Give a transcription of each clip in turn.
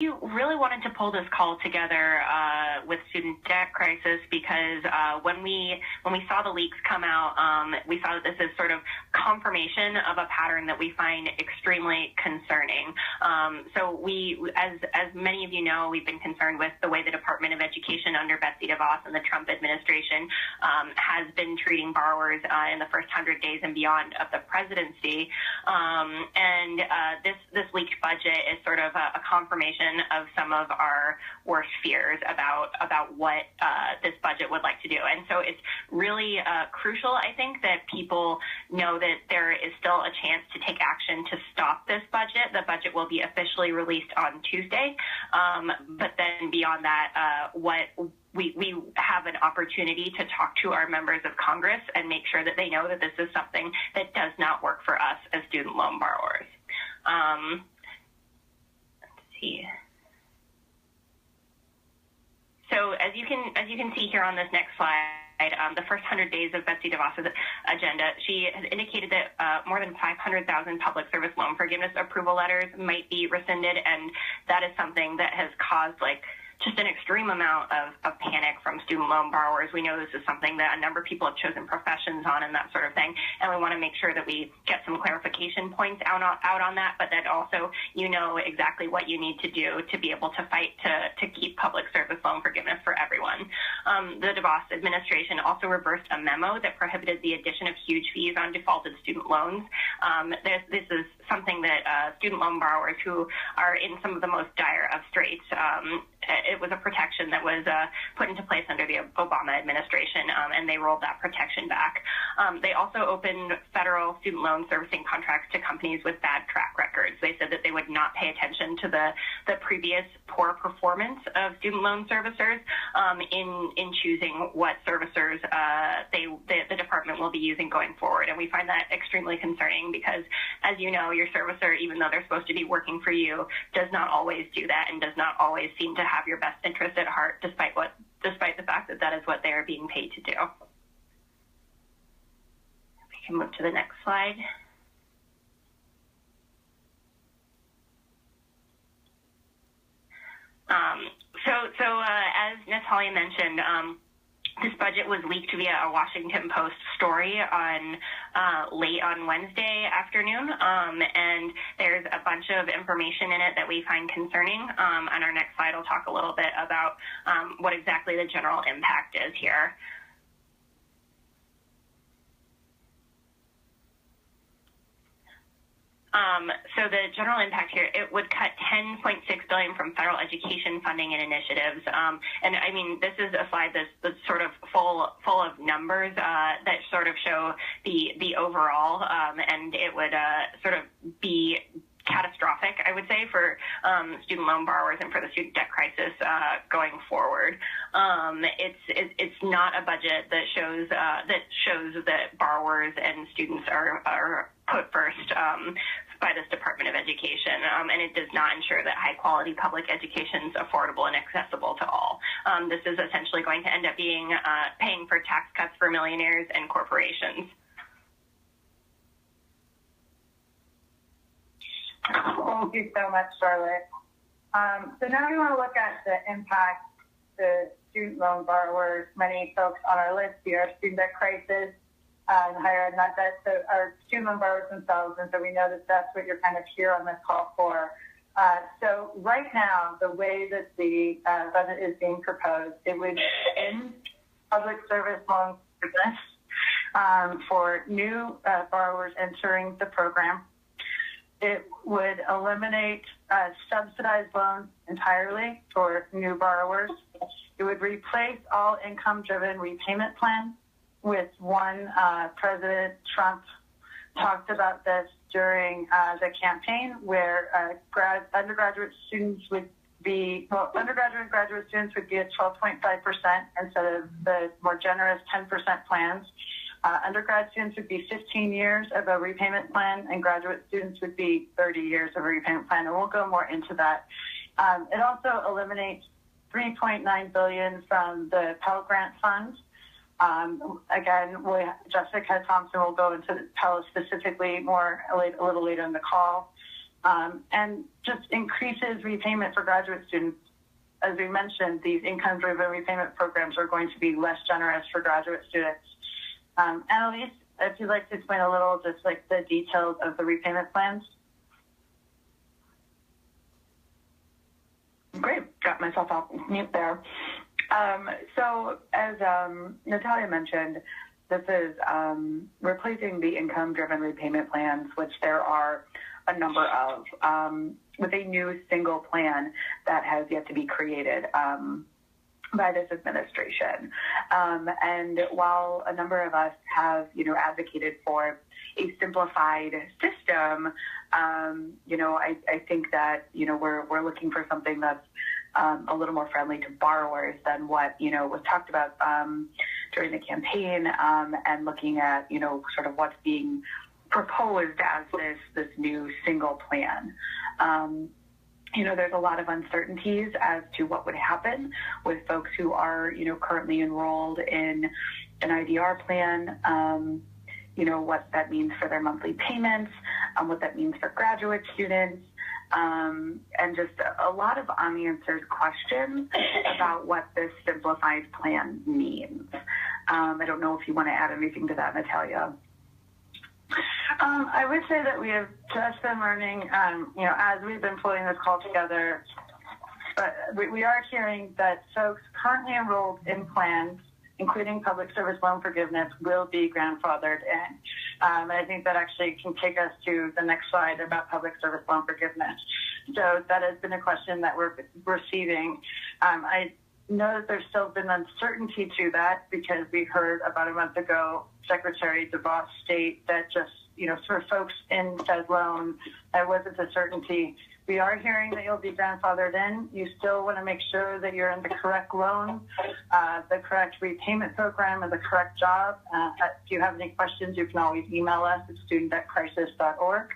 really wanted to pull this call together with student debt crisis because when we saw the leaks come out, we saw that this is sort of confirmation of a pattern that we find extremely concerning. So as many of you know, we've been concerned with the way the Department of Education under Betsy DeVos and the Trump administration has been treating borrowers in the first 100 days and beyond of the presidency. This leaked budget is sort of a confirmation of some of our worst fears about what this budget would like to do. And so it's really crucial, I think, that people know that there is still a chance to take action to stop this budget. The budget will be officially released on Tuesday. But then beyond that, we have an opportunity to talk to our members of Congress and make sure that they know that this is something that does not work for us as student loan borrowers. Let's see. So as you can see here on this next slide, the first 100 days of Betsy DeVos' agenda, she has indicated that more than 500,000 public service loan forgiveness approval letters might be rescinded, and that is something that has caused just an extreme amount of panic from student loan borrowers. We know this is something that a number of people have chosen professions on and that sort of thing, and we want to make sure that we get some clarification points out on that, but that also you know exactly what you need to do to be able to fight to keep public service loan forgiveness for everyone. The DeVos administration also reversed a memo that prohibited the addition of huge fees on defaulted student loans. This is something that student loan borrowers who are in some of the most dire of straits, it was a protection that was put into place under the Obama administration, and they rolled that protection back. They also opened federal student loan servicing contracts to companies with bad track records. They said that they would not pay attention to the previous poor performance of student loan servicers in choosing what servicers the department will be using going forward. And we find that extremely concerning because, as you know, your servicer, even though they're supposed to be working for you, does not always do that and does not always seem to have your best interest at heart, despite the fact that that is what they are being paid to do. We can move to the next slide. As Natalia mentioned, this budget was leaked via a Washington Post story late on Wednesday afternoon, and there's a bunch of information in it that we find concerning. On our next slide, I'll talk a little bit about what exactly the general impact is here. So the general impact here, it would cut $10.6 billion from federal education funding and initiatives. And I mean, this is a slide that's sort of full of numbers that sort of show the overall, and it would sort of be catastrophic, I would say, for student loan borrowers and for the student debt crisis going forward. It's not a budget that shows that borrowers and students are put first by this Department of Education, and it does not ensure that high-quality public education is affordable and accessible to all. This is essentially going to end up being paying for tax cuts for millionaires and corporations. Thank you so much, Charlotte. So now we want to look at the impact to student loan borrowers. Many folks on our list here are student debt crisis and higher ed, not that, so our student loan borrowers themselves, and so we know that that's what you're kind of here on this call for. So right now, the way that the budget is being proposed, it would end public service loan forgiveness for new borrowers entering the program. It would eliminate subsidized loans entirely for new borrowers. It would replace all income-driven repayment plans with one. President Trump talked about this during the campaign, where undergraduate students would be, undergraduate and graduate students would be at 12.5% instead of the more generous 10% plans. Undergrad students would be 15 years of a repayment plan, and graduate students would be 30 years of a repayment plan, and we'll go more into that. It also eliminates $3.9 billion from the Pell Grant fund. Again, Jessica Thompson will go into Pell specifically more a little later in the call. and just increases repayment for graduate students. As we mentioned, these income-driven repayment programs are going to be less generous for graduate students. Annalise, if you'd like to explain a little, just like the details of the repayment plans. Great, got myself off mute there. So as Natalia mentioned, this is replacing the income-driven repayment plans, which there are a number of, with a new single plan that has yet to be created by this administration. And while a number of us have, advocated for a simplified system, I think that, we're looking for something that's a little more friendly to borrowers than what, was talked about during the campaign, and looking at, sort of what's being proposed as this new single plan. There's a lot of uncertainties as to what would happen with folks who are, currently enrolled in an IDR plan, what that means for their monthly payments, what that means for graduate students, and just a lot of unanswered questions about what this simplified plan means. I don't know if you want to add anything to that, Natalia. I would say that we have just been learning, as we've been pulling this call together, but we are hearing that folks currently enrolled in plans, including public service loan forgiveness, will be grandfathered in. And I think that actually can take us to the next slide about public service loan forgiveness. So that has been a question that we're receiving. I know that there's still been uncertainty to that because we heard about a month ago Secretary DeVos state that just, for folks in said loan, there wasn't a certainty. We are hearing that you'll be grandfathered in. You still want to make sure that you're in the correct loan, the correct repayment program, and the correct job. If you have any questions, you can always email us at studentdebtcrisis.org.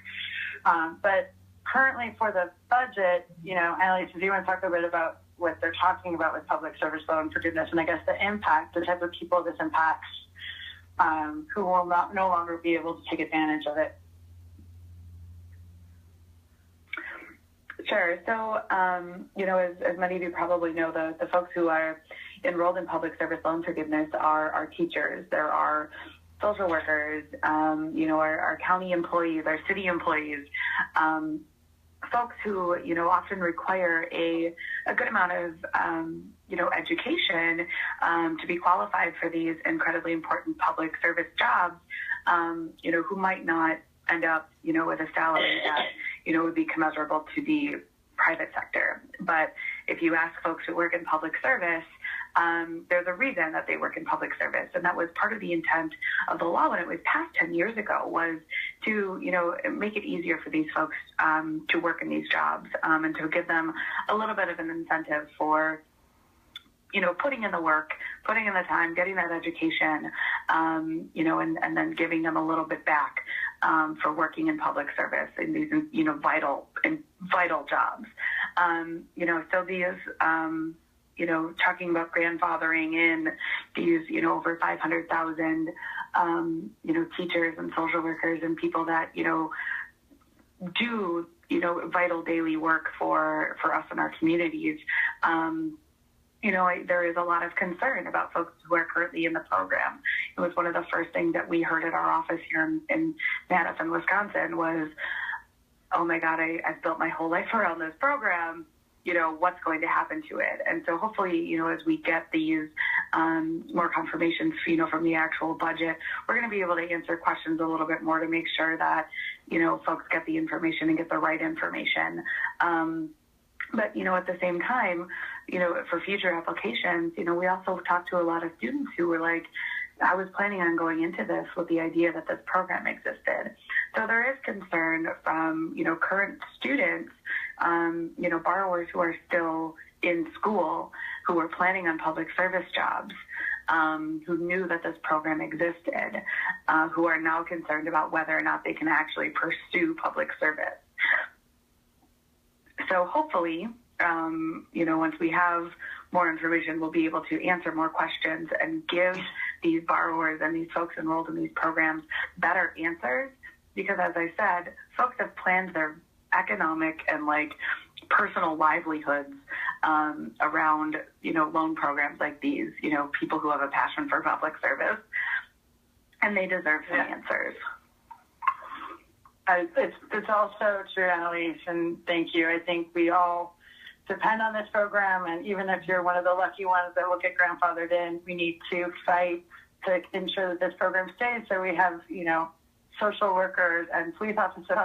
But currently for the budget, Annalise, do you want to talk a bit about what they're talking about with public service loan forgiveness and I guess the impact, the type of people this impacts, who will no longer be able to take advantage of it? Sure. So, as many of you probably know, the folks who are enrolled in public service loan forgiveness are teachers. There are social workers, our county employees, our city employees, folks who, often require a good amount of, education to be qualified for these incredibly important public service jobs, who might not end up, with a salary that, would be commensurable to the private sector. But if you ask folks who work in public service, there's a reason that they work in public service. And that was part of the intent of the law when it was passed 10 years ago, was to, make it easier for these folks to work in these jobs, and to give them a little bit of an incentive for, putting in the work, putting in the time, getting that education, and then giving them a little bit back for working in public service in these, vital jobs. So these, talking about grandfathering in these, over 500,000, teachers and social workers and people that, do, vital daily work for us in our communities. There is a lot of concern about folks who are currently in the program. It was one of the first things that we heard at our office here in Madison, Wisconsin was, oh my God, I've built my whole life around this program. What's going to happen to it? And so hopefully, as we get these more confirmations, from the actual budget, we're going to be able to answer questions a little bit more to make sure that, folks get the information and get the right information. But, at the same time, for future applications, we also talked to a lot of students who were like, I was planning on going into this with the idea that this program existed. So there is concern from, current students, borrowers who are still in school, who were planning on public service jobs, who knew that this program existed, who are now concerned about whether or not they can actually pursue public service. So hopefully, once we have more information, we'll be able to answer more questions and give these borrowers and these folks enrolled in these programs better answers. Because as I said, folks have planned their economic and like personal livelihoods around, loan programs like these, people who have a passion for public service, and they deserve some answers. It's also true, Annalise, and thank you. I think we all depend on this program, and even if you're one of the lucky ones that will get grandfathered in, we need to fight to ensure that this program stays. So we have, social workers and police officers.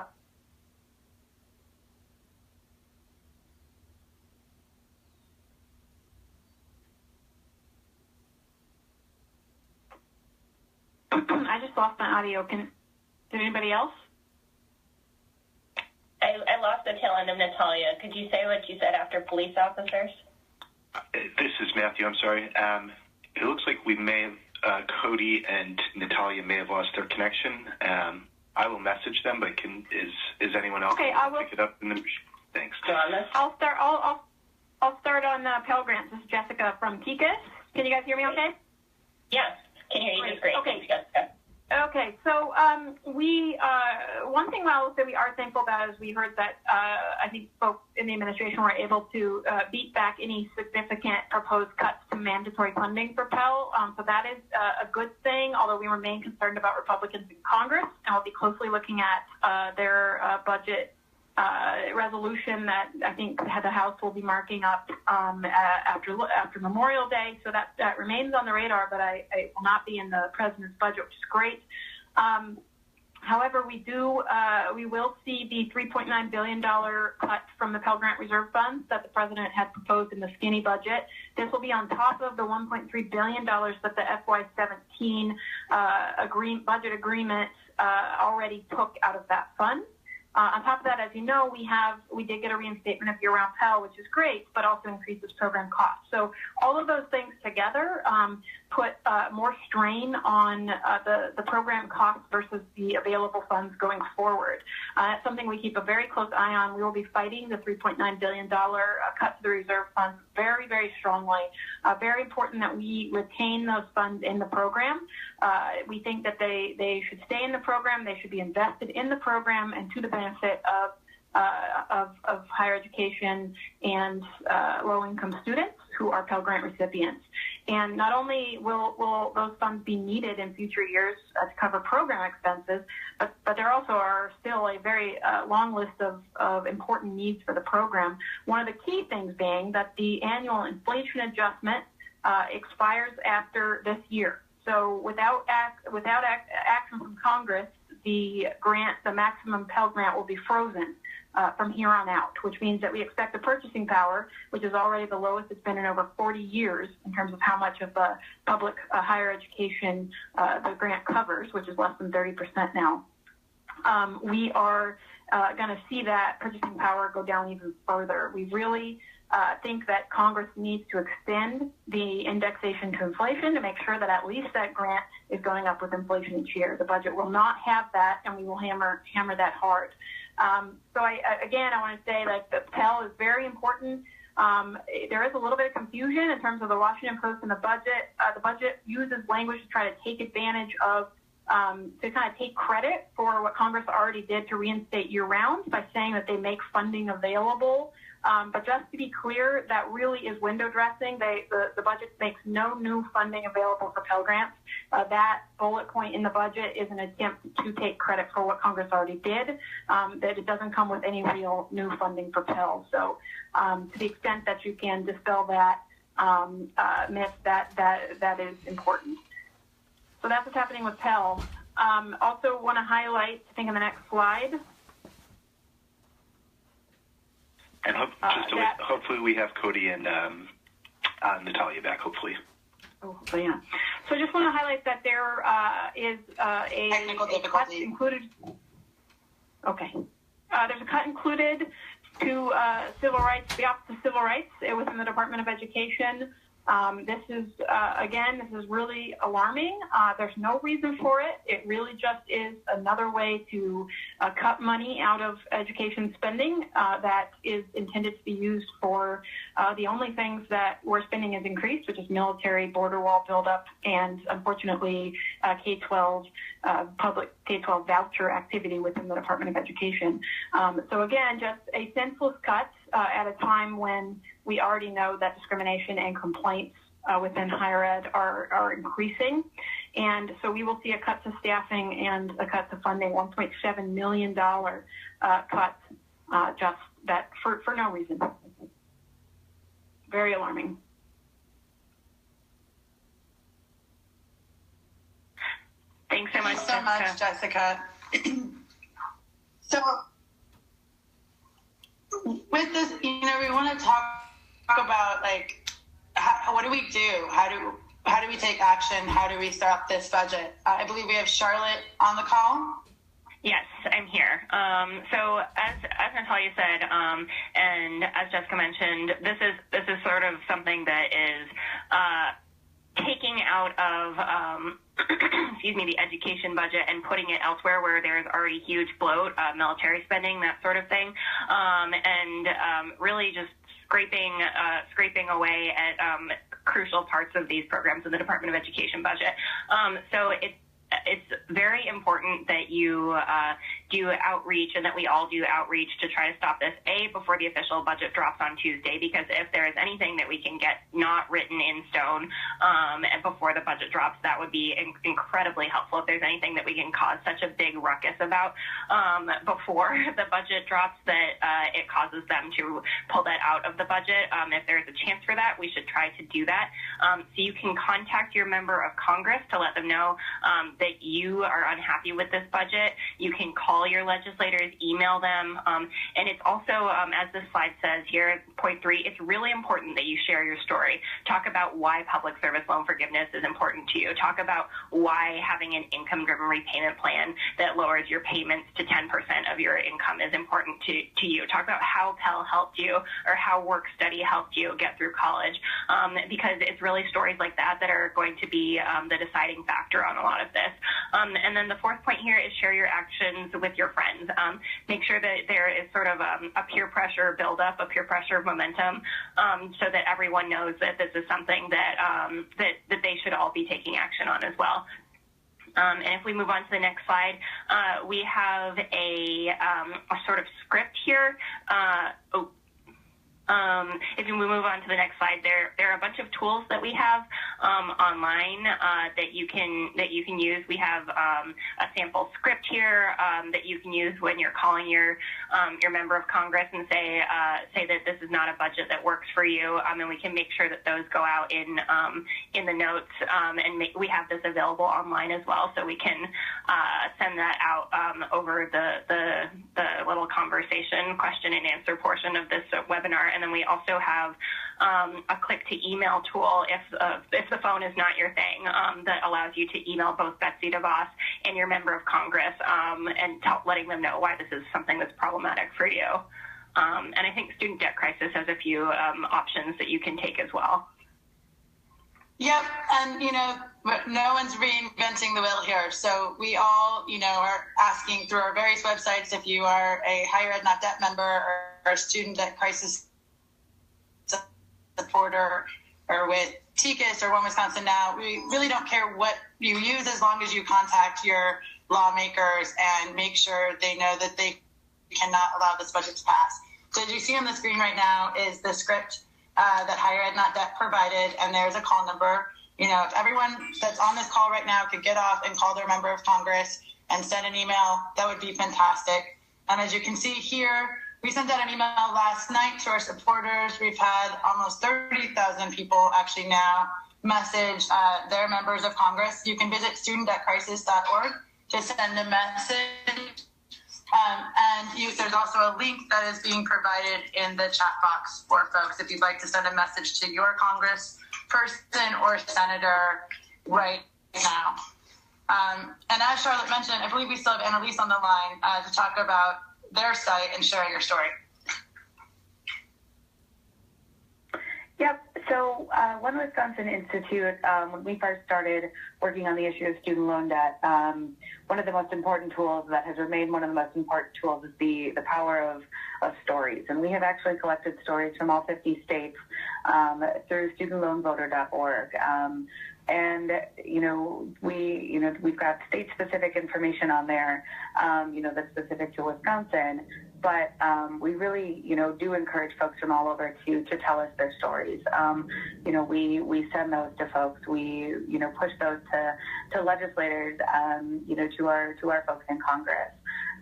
I just lost my audio. Did anybody else? I lost the tail end of Natalia. Could you say what you said after police officers? This is Matthew. I'm sorry. It looks like we may have, Cody and Natalia may have lost their connection. I will message them, but is anyone else okay, I will pick it up? Thanks. I'll start on Pell Grants. This is Jessica from Kikas. Can you guys hear me okay? Yes. Can hear you just great. Okay. Thanks, Jessica. Okay, so one thing I will say we are thankful about is we heard that I think folks in the administration were able to beat back any significant proposed cuts to mandatory funding for Pell. So that is a good thing, although we remain concerned about Republicans in Congress, and we'll be closely looking at their budget resolution that I think the House will be marking up after Memorial Day. So that remains on the radar, but I will not be in the president's budget, which is great. However, we will see the $3.9 billion cut from the Pell Grant reserve funds that the president had proposed in the skinny budget. This will be on top of the $1.3 billion that the FY17 budget agreement already took out of that fund. On top of that, as you know, we did get a reinstatement of year-round Pell, which is great, but also increases program costs. So all of those things together put more strain on the program costs versus the available funds going forward. That's something we keep a very close eye on. We will be fighting the $3.9 billion cut to the reserve funds very, very strongly. Very important that we retain those funds in the program. We think that they should stay in the program. They should be invested in the program and to the benefit of higher education and low-income students who are Pell Grant recipients. And not only will those funds be needed in future years to cover program expenses, but there also are still a very long list of important needs for the program. One of the key things being that the annual inflation adjustment expires after this year. So without action from Congress, the maximum Pell Grant will be frozen from here on out, which means that we expect the purchasing power, which is already the lowest it's been in over 40 years in terms of how much of the public higher education the grant covers, which is less than 30% now. We are going to see that purchasing power go down even further. We really think that Congress needs to extend the indexation to inflation to make sure that at least that grant is going up with inflation each year. The budget will not have that, and we will hammer that hard. So I want to say that the Pell is very important. There is a little bit of confusion in terms of the Washington Post and the budget. The budget uses language to try to take advantage of, to kind of take credit for what Congress already did to reinstate year-round by saying that they make funding available. But just to be clear, that really is window dressing. The budget makes no new funding available for Pell Grants. That bullet point in the budget is an attempt to take credit for what Congress already did, that it doesn't come with any real new funding for Pell. So to the extent that you can dispel that myth, that is important. So that's what's happening with Pell. Also want to highlight, I think in the next slide, and hopefully we have Cody and Natalia back, hopefully. Oh, yeah. So I just want to highlight that there is a cut included. Okay. There's a cut included to civil rights, the Office of Civil Rights within the Department of Education This is really alarming. There's no reason for it. It really just is another way to cut money out of education spending that is intended to be used for the only things that where spending has increased, which is military, border wall buildup, and unfortunately K-12, public K-12 voucher activity within the Department of Education. So again, just a senseless cut at a time when we already know that discrimination and complaints within higher ed are increasing. And so we will see a cut to staffing and a cut to funding, $1.7 million cut just that for no reason. Very alarming. Thanks so much, Thanks so much, Jessica. So with this, we want to talk about what do we do? How do we take action? How do we stop this budget? I believe we have Charlotte on the call. Yes, I'm here. So as Natalia said, and as Jessica mentioned, this is sort of something that is taking out of the education budget and putting it elsewhere where there's already huge bloat, military spending, that sort of thing, and really just scraping away at crucial parts of these programs in the Department of Education budget. So it's very important that you do outreach and that we all do outreach to try to stop this, before the official budget drops on Tuesday, because if there is anything that we can get not written in stone and before the budget drops, that would be incredibly helpful. If there's anything that we can cause such a big ruckus about before the budget drops that it causes them to pull that out of the budget, if there's a chance for that, we should try to do that. So you can contact your member of Congress to let them know that you are unhappy with this budget. You can call your legislators, email them, and it's also, as this slide says here, point 3, it's really important that you share your story. Talk about why public service loan forgiveness is important to you. Talk about why having an income-driven repayment plan that lowers your payments to 10% of your income is important to you. Talk about how Pell helped you or how work study helped you get through college, because it's really stories like that that are going to be the deciding factor on a lot of this. And then the 4th point here is share your actions with your friends. Make sure that there is sort of a peer pressure buildup, a peer pressure momentum, so that everyone knows that this is something that that they should all be taking action on as well. And if we move on to the next slide, we have a sort of script here. If we move on to the next slide, there are a bunch of tools that we have online that you can use. We have a sample script here that you can use when you're calling your member of Congress and say that this is not a budget that works for you, and we can make sure that those go out in the notes, and we have this available online as well, so we can send that out over the little conversation question and answer portion of this webinar. And then we also have a click to email tool if the phone is not your thing, that allows you to email both Betsy DeVos and your member of Congress, and letting them know why this is something that's problematic for you. And I think Student Debt Crisis has a few options that you can take as well. Yep, and no one's reinventing the wheel here. So we all, are asking through our various websites if you are a higher ed not debt member or a Student Debt Crisis supporter or with TICAS or One Wisconsin Now. We really don't care what you use as long as you contact your lawmakers and make sure they know that they cannot allow this budget to pass. So as you see on the screen right now is the script that Higher Ed Not Debt provided, and there's a call number. If everyone that's on this call right now could get off and call their member of Congress and send an email, that would be fantastic. And as you can see here, we sent out an email last night to our supporters. We've had almost 30,000 people actually now message their members of Congress. You can visit studentdebtcrisis.org to send a message. There's also a link that is being provided in the chat box for folks if you'd like to send a message to your Congress person or senator right now. And as Charlotte mentioned, I believe we still have Annalise on the line to talk about their site and sharing your story. Yep. So One Wisconsin Institute, when we first started working on the issue of student loan debt, one of the most important tools that has remained one of the most important tools is the power of stories. And we have actually collected stories from all 50 states through studentloanvoter.org. And, we've got state-specific information on there, that's specific to Wisconsin. But we really, do encourage folks from all over to tell us their stories. We send those to folks. We, push those to legislators, to our folks in Congress.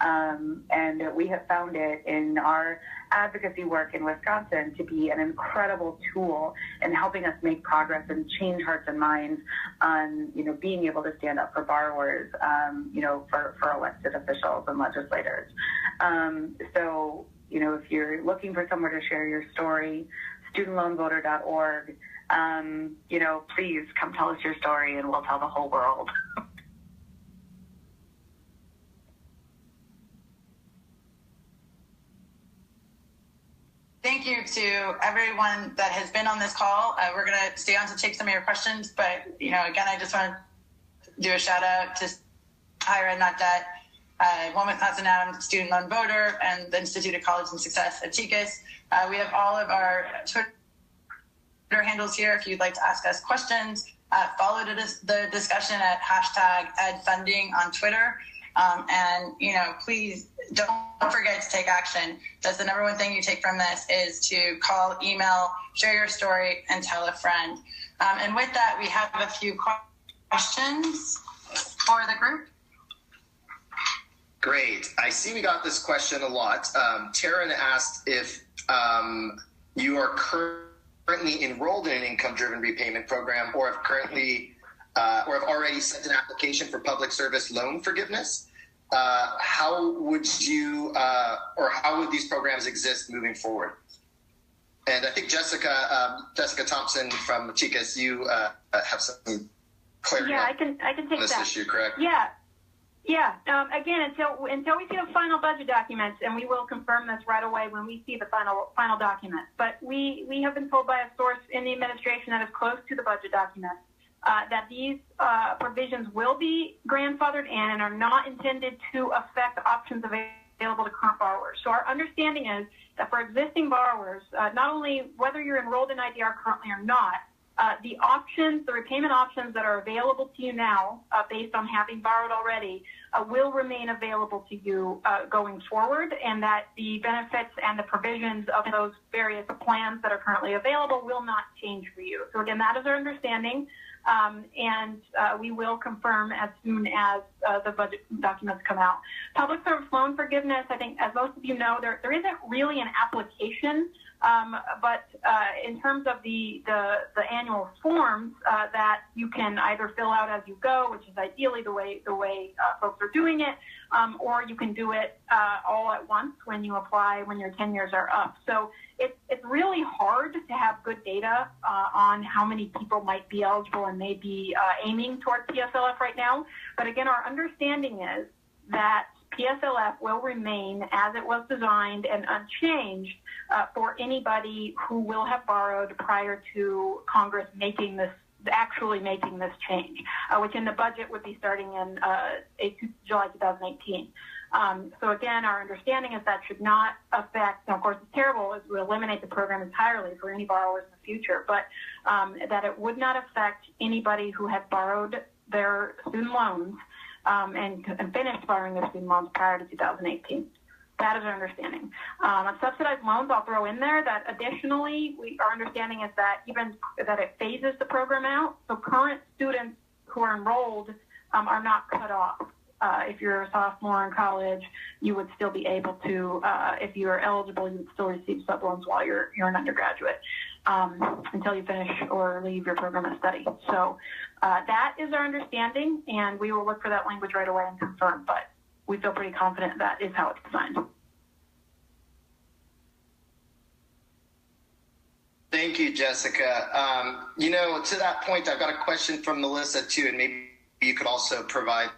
And we have found it in our advocacy work in Wisconsin to be an incredible tool in helping us make progress and change hearts and minds on, being able to stand up for borrowers, for elected officials and legislators. So, if you're looking for somewhere to share your story, studentloanvoter.org, please come tell us your story and we'll tell the whole world. Thank you to everyone that has been on this call. We're going to stay on to take some of your questions, but, again, I just want to do a shout out to Higher Ed Not Debt, One Wisconsin Now, Student Loan Voter, and the Institute of College and Success at TICAS. We have all of our Twitter handles here if you'd like to ask us questions. Follow the discussion at #EdFunding on Twitter. And, please don't forget to take action. That's the number one thing you take from this is to call, email, share your story, and tell a friend. And with that, we have a few questions for the group. Great. I see we got this question a lot. Taryn asked if you are currently enrolled in an income-driven repayment program or have already sent an application for public service loan forgiveness. How would these programs exist moving forward? And I think Jessica Thompson from TICAS, you have some clarity on this issue, correct? Yeah. Again, until we see the final budget documents, and we will confirm this right away when we see the final documents. But we have been told by a source in the administration that is close to the budget documents that these provisions will be grandfathered in and are not intended to affect options available to current borrowers. So our understanding is that for existing borrowers, not only whether you're enrolled in IDR currently or not, the repayment options that are available to you now, based on having borrowed already, will remain available to you going forward, and that the benefits and the provisions of those various plans that are currently available will not change for you. So again, that is our understanding, and we will confirm as soon as the budget documents come out. Public service loan forgiveness, I think, as most of you know, there isn't really an application. But in terms of the annual forms that you can either fill out as you go, which is ideally the way folks are doing it, or you can do it all at once when you apply when your 10 years are up. So it's really hard to have good data on how many people might be eligible and may be aiming toward PSLF right now. But again, our understanding is that PSLF will remain as it was designed and unchanged for anybody who will have borrowed prior to Congress actually making this change, which in the budget would be starting in July 2018. So again, our understanding is that should not affect, and of course it's terrible, it would eliminate the program entirely for any borrowers in the future, but that it would not affect anybody who had borrowed their student loans and finished borrowing their student loans prior to 2018. That is our understanding. On subsidized loans, I'll throw in there that additionally, our understanding is that that it phases the program out. So current students who are enrolled are not cut off. If you're a sophomore in college, you would still be able to, if you are eligible, you would still receive sub loans while you're an undergraduate until you finish or leave your program of study. So that is our understanding, and we will look for that language right away and confirm, but we feel pretty confident that is how it's designed. Thank you, Jessica. To that point, I've got a question from Melissa, too, and maybe you could also provide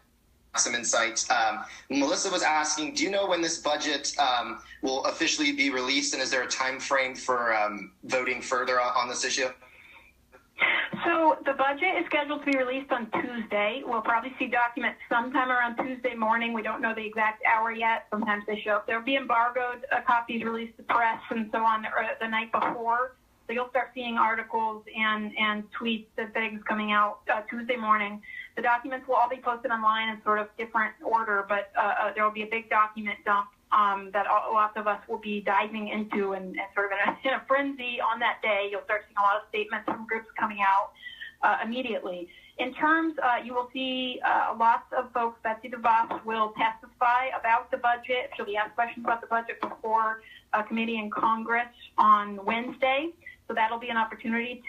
some insights. Melissa was asking, do you know when this budget will officially be released, and is there a time frame for voting further on this issue? So the budget is scheduled to be released on Tuesday. We'll probably see documents sometime around Tuesday morning. We don't know the exact hour yet. Sometimes they show up. There'll be embargoed copies released to press and so on the night before. So you'll start seeing articles and tweets and things coming out Tuesday morning. The documents will all be posted online in sort of different order, but there will be a big document dump that lots of us will be diving into and sort of in a frenzy on that day. You'll start seeing a lot of statements from groups coming out immediately. In terms, you will see lots of folks. Betsy DeVos will testify about the budget. She'll be asked questions about the budget before a committee in Congress on Wednesday. So that'll be an opportunity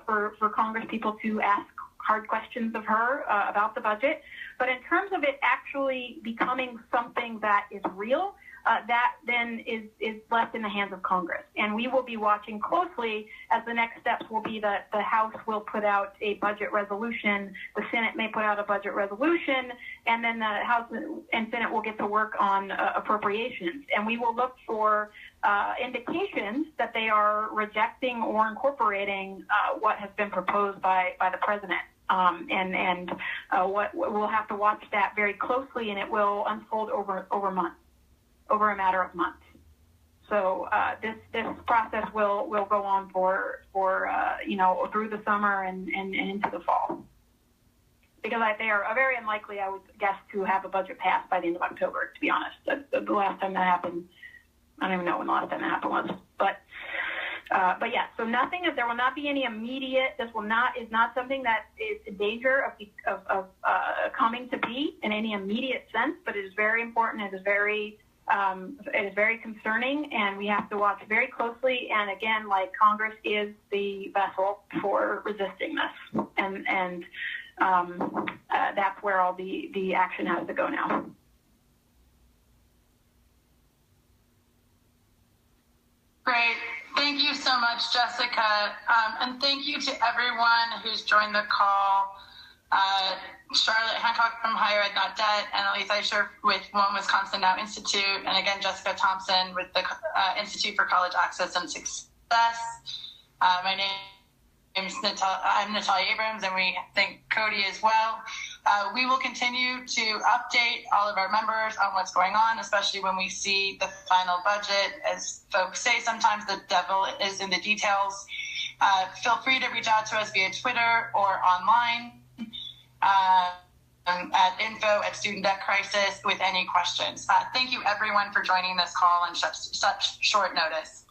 for Congress people to ask hard questions of her about the budget. But in terms of it actually becoming something that is real, that then is left in the hands of Congress. And we will be watching closely as the next steps will be that the House will put out a budget resolution, the Senate may put out a budget resolution, and then the House and Senate will get to work on appropriations. And we will look for indications that they are rejecting or incorporating what has been proposed by the president. What we'll have to watch that very closely, and it will unfold over months, over a matter of months. So this process will go on for through the summer and into the fall, because they are very unlikely, I would guess, to have a budget passed by the end of October. To be honest, the last time that happened, I don't even know when the last time that happened was, but yeah, so there will not be any immediate. This is not something that is in danger of coming to be in any immediate sense, but it is very important. It is very concerning, and we have to watch very closely. And again, like, Congress is the vessel for resisting this, and that's where all the action has to go now. Great. Thank you so much, Jessica. And thank you to everyone who's joined the call. Charlotte Hancock from HigherEd.Debt, and Elise Eicher with One Wisconsin Now Institute, and again, Jessica Thompson with the Institute for College Access and Success. My name is I'm Natalia Abrams, and we thank Cody as well. We will continue to update all of our members on what's going on, especially when we see the final budget. As folks say, sometimes the devil is in the details. Feel free to reach out to us via Twitter or online at info@student-debt-crisis with any questions. Thank you, everyone, for joining this call on such short notice.